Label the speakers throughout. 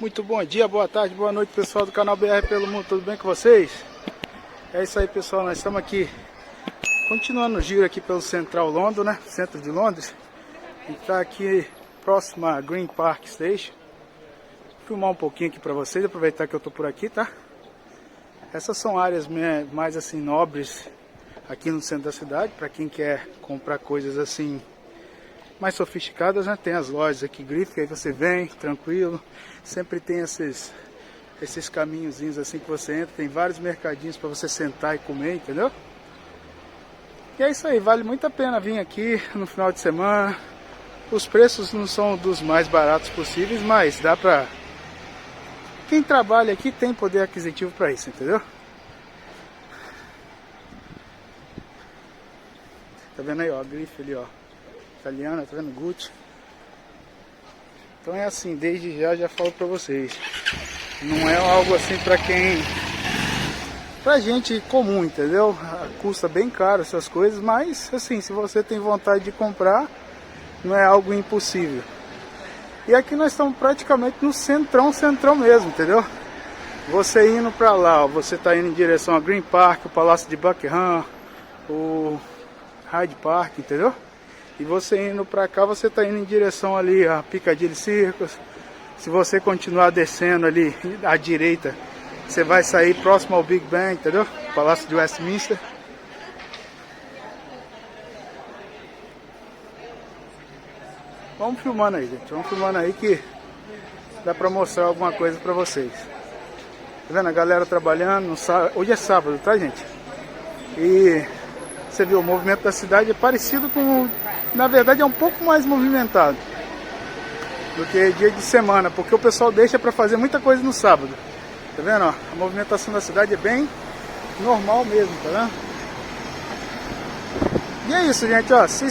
Speaker 1: Muito bom dia, boa tarde, boa noite, pessoal do canal BR pelo Mundo, tudo bem com vocês? É isso aí, pessoal, nós estamos aqui continuando o giro aqui pelo Central London, né? Centro de Londres. A gente está aqui próximo a Green Park Station. Vou filmar um pouquinho aqui para vocês, aproveitar que eu tô por aqui, tá? Essas são áreas mais assim nobres aqui no centro da cidade, para quem quer comprar coisas assim mais sofisticadas, né? Tem as lojas aqui, grife, aí você vem tranquilo. Sempre tem esses caminhozinhos assim que você entra, tem vários mercadinhos para você sentar e comer, entendeu? E é isso aí, vale muito a pena vir aqui no final de semana. Os preços não são dos mais baratos possíveis, mas dá pra... Quem trabalha aqui tem poder aquisitivo para isso, entendeu? Tá vendo aí, ó, a grife ali, ó, italiana, tá vendo? Gucci. Então é assim, desde já falo pra vocês, não é algo assim pra gente comum, entendeu? Custa bem caro essas coisas, mas assim, se você tem vontade de comprar, não é algo impossível. E aqui nós estamos praticamente no centrão mesmo, entendeu? Você indo pra lá, ó, você tá indo em direção a Green Park, o Palácio de Buckingham, o Hyde Park, entendeu? E você indo pra cá, você tá indo em direção ali a Piccadilly Circus. Se você continuar descendo ali à direita, você vai sair próximo ao Big Ben, entendeu? Palácio de Westminster. Vamos filmando aí, gente. Vamos filmando aí que dá pra mostrar alguma coisa pra vocês. Tá vendo a galera trabalhando? Hoje é sábado, tá, gente? E você viu, o movimento da cidade é parecido com... Na verdade é um pouco mais movimentado do que dia de semana, porque o pessoal deixa para fazer muita coisa no sábado. Tá vendo? Ó? A movimentação da cidade é bem normal mesmo, tá vendo? E é isso, gente, ó, se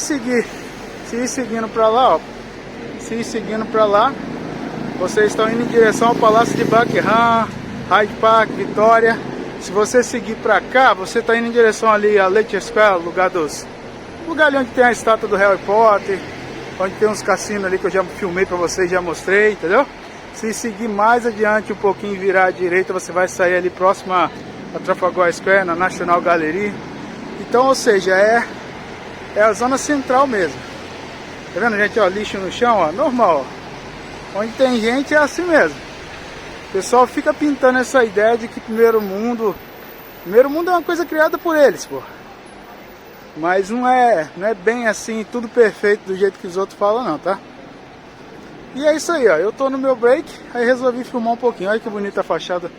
Speaker 1: ir seguindo para lá, ó, vocês estão indo em direção ao Palácio de Buckingham, Hyde Park, Vitória. Se você seguir para cá, você está indo em direção ali a Leicester Square, lugar ali onde tem a estátua do Harry Potter, onde tem uns cassinos ali que eu já filmei pra vocês, já mostrei, entendeu? Se seguir mais adiante um pouquinho e virar à direita, você vai sair ali próximo a Trafalgar Square, na National Gallery. Então, ou seja, é a zona central mesmo. Tá vendo, gente? Ó, lixo no chão, ó, normal, ó. Onde tem gente é assim mesmo. O pessoal fica pintando essa ideia de que primeiro mundo é uma coisa criada por eles, pô. Mas não é bem assim, tudo perfeito do jeito que os outros falam não, tá? E é isso aí, ó. Eu tô no meu break, aí resolvi filmar um pouquinho. Olha que bonita a fachada.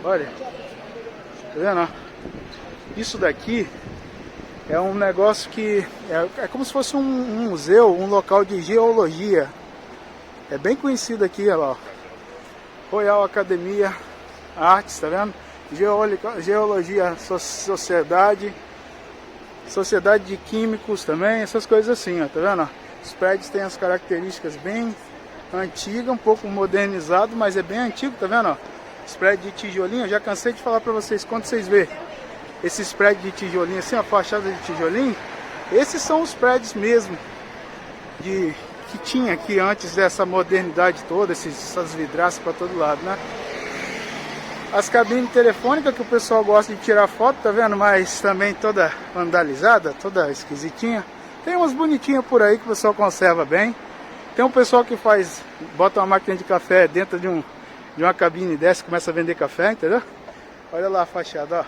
Speaker 1: Olha. Tá vendo, ó? Isso daqui é um negócio que... É como se fosse um museu, um local de geologia. É bem conhecido aqui, olha lá, ó. Royal Academia Arts, tá vendo? Geologia, Sociedade de Químicos também, essas coisas assim, ó, tá vendo? Os prédios têm as características bem antigas, um pouco modernizado, mas é bem antigo, tá vendo? Os prédios de tijolinho, eu já cansei de falar pra vocês, quando vocês vê esses prédios de tijolinho assim, a fachada de tijolinho, esses são os prédios mesmo que tinha aqui antes dessa modernidade toda, essas vidraças pra todo lado, né? As cabines telefônicas que o pessoal gosta de tirar foto, tá vendo? Mas também toda vandalizada, toda esquisitinha. Tem umas bonitinhas por aí que o pessoal conserva bem. Tem um pessoal que bota uma máquina de café dentro de uma cabine dessa e começa a vender café, entendeu? Olha lá a fachada, ó.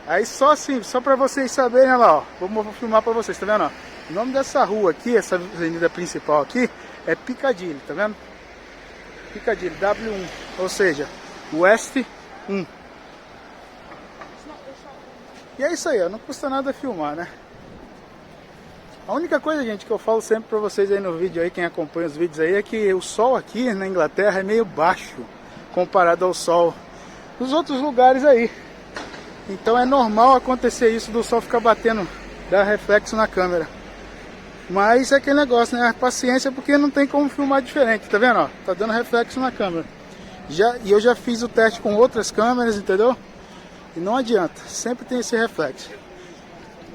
Speaker 1: Aí só assim, só pra vocês saberem, olha lá, ó. Vou filmar pra vocês, tá vendo? Ó? O nome dessa rua aqui, essa avenida principal aqui, é Piccadilly, tá vendo? Piccadilly, W1, ou seja, West 1. E é isso aí, ó, não custa nada filmar, né? A única coisa, gente, que eu falo sempre pra vocês aí no vídeo, aí, quem acompanha os vídeos aí, é que o sol aqui na Inglaterra é meio baixo comparado ao sol nos outros lugares aí. Então é normal acontecer isso do sol ficar batendo, dar reflexo na câmera. Mas é aquele negócio, né? Paciência, porque não tem como filmar diferente, tá vendo? Ó, tá dando reflexo na câmera. E eu já fiz o teste com outras câmeras, entendeu? E não adianta, sempre tem esse reflexo.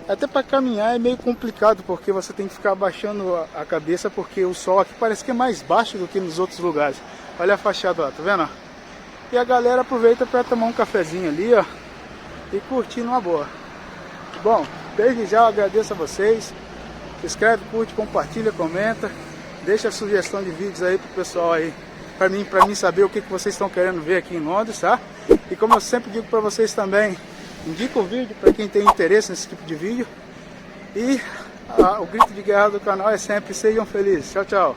Speaker 1: Até para caminhar é meio complicado, porque você tem que ficar abaixando a cabeça, porque o sol aqui parece que é mais baixo do que nos outros lugares. Olha a fachada lá, tá vendo? E a galera aproveita para tomar um cafezinho ali, ó, e curtir numa boa. Bom, desde já eu agradeço a vocês. Se inscreve, curte, compartilha, comenta. Deixa a sugestão de vídeos aí pro pessoal aí, para mim saber o que vocês estão querendo ver aqui em Londres, tá? E como eu sempre digo para vocês também, indica o vídeo para quem tem interesse nesse tipo de vídeo. E o grito de guerra do canal é sempre: sejam felizes. Tchau, tchau.